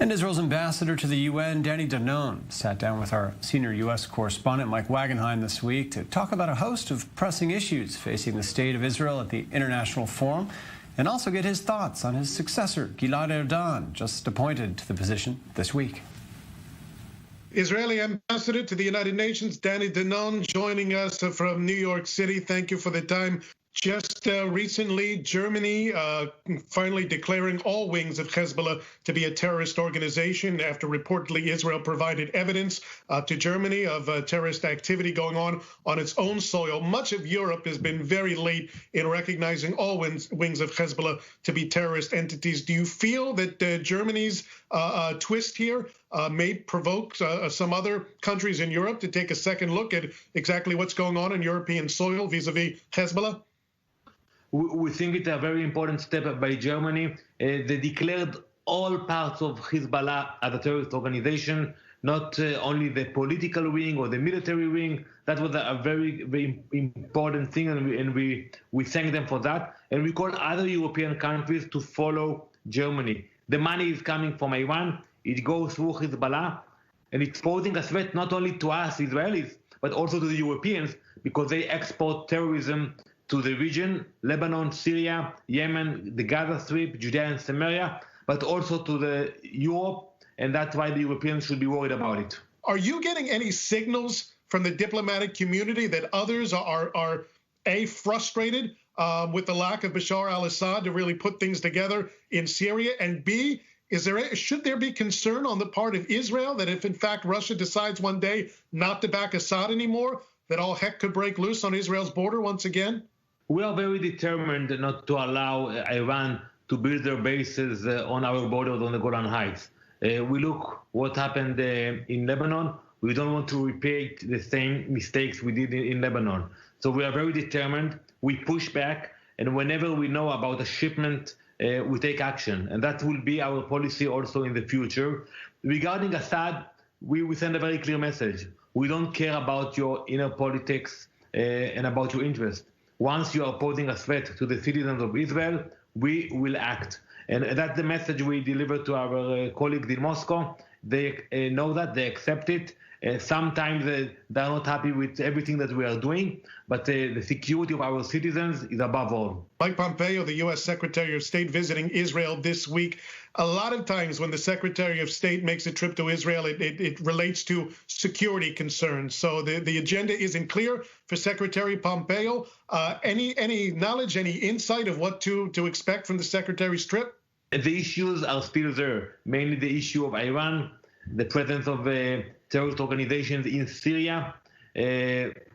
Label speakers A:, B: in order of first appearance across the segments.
A: And Israel's ambassador to the UN, Danny Danon, sat down with our senior U.S. correspondent, Mike Wagenheim, this week to talk about a host of pressing issues facing the state of Israel at the International Forum, and also get his thoughts on his successor, Gilad Erdan, just appointed to the position this week.
B: Israeli ambassador to the United Nations, Danny Danon, joining us from New York City. Thank you for the time. Just recently, Germany finally declaring all wings of Hezbollah to be a terrorist organization after reportedly Israel provided evidence to Germany of terrorist activity going on its own soil. Much of Europe has been very late in recognizing all wings of Hezbollah to be terrorist entities. Do you feel that Germany's twist here may provoke some other countries in Europe to take a second look at exactly what's going on in European soil vis-a-vis Hezbollah?
C: We think it's a very important step by Germany. They declared all parts of Hezbollah as a terrorist organization, not only the political wing or the military wing. That was a very, very important thing, and we thank them for that. And we call other European countries to follow Germany. The money is coming from Iran. It goes through Hezbollah, and it's posing a threat not only to us Israelis, but also to the Europeans, because they export terrorism to the region, Lebanon, Syria, Yemen, the Gaza Strip, Judea and Samaria, but also to the Europe, and that's why the Europeans should be worried about it.
B: Are you getting any signals from the diplomatic community that others are A, frustrated with the lack of Bashar al-Assad to really put things together in Syria, and B, should there be concern on the part of Israel that if in fact Russia decides one day not to back Assad anymore, that all heck could break loose on Israel's border once again?
C: We are very determined not to allow Iran to build their bases on our borders on the Golan Heights. We look what happened in Lebanon. We don't want to repeat the same mistakes we did in Lebanon. So we are very determined. We push back, and whenever we know about a shipment, we take action. And that will be our policy also in the future. Regarding Assad, we send a very clear message. We don't care about your inner politics and about your interest. Once you are posing a threat to the citizens of Israel, we will act. And that's the message we deliver to our colleagues in Moscow. They know that, they accept it. Sometimes they're not happy with everything that we are doing, but the security of our citizens is above all.
B: Mike Pompeo, the U.S. Secretary of State, visiting Israel this week. A lot of times when the Secretary of State makes a trip to Israel, it relates to security concerns. So the agenda isn't clear for Secretary Pompeo. Any knowledge, any insight of what to expect from the Secretary's trip?
C: The issues are still there, mainly the issue of Iran, the presence of terrorist organizations in Syria,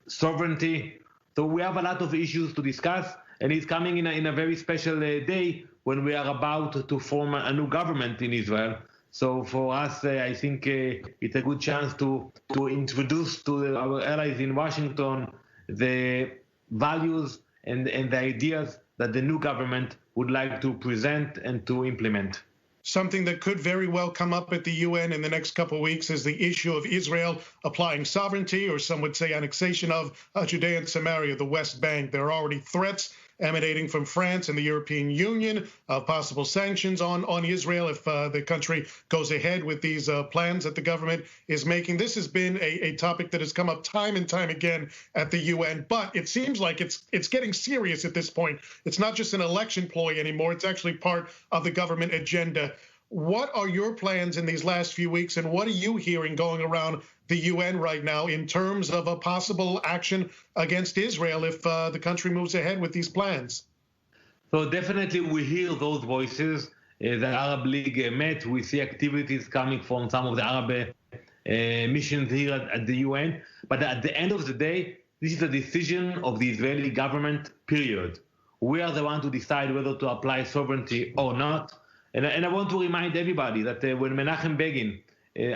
C: sovereignty. So we have a lot of issues to discuss, and it's coming in a very special day when we are about to form a new government in Israel. So for us, I think it's a good chance to introduce to our allies in Washington the values and the ideas that the new government would like to present and to implement.
B: Something that could very well come up at the UN in the next couple of weeks is the issue of Israel applying sovereignty, or some would say annexation of Judea and Samaria, the West Bank. There are already threats emanating from France and the European Union of possible sanctions on Israel if the country goes ahead with these plans that the government is making. This has been a topic that has come up time and time again at the UN, but it seems like it's getting serious at this point. It's not just an election ploy anymore. It's actually part of the government agenda. What are your plans in these last few weeks, and what are you hearing going around the UN right now in terms of a possible action against Israel if the country moves ahead with these plans?
C: So definitely we hear those voices. The Arab League met. We see activities coming from some of the Arab missions here at the UN. But at the end of the day, this is a decision of the Israeli government, period. We are the one to decide whether to apply sovereignty or not. And I want to remind everybody that when Menachem Begin,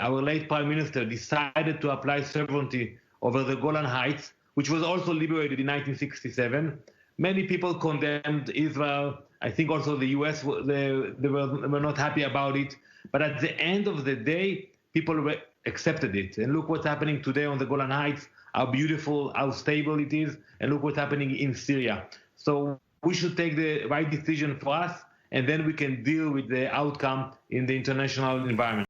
C: our late prime minister, decided to apply sovereignty over the Golan Heights, which was also liberated in 1967, many people condemned Israel. I think also the US, they were not happy about it. But at the end of the day, people accepted it. And look what's happening today on the Golan Heights, how beautiful, how stable it is. And look what's happening in Syria. So we should take the right decision for us and then we can deal with the outcome in the international environment.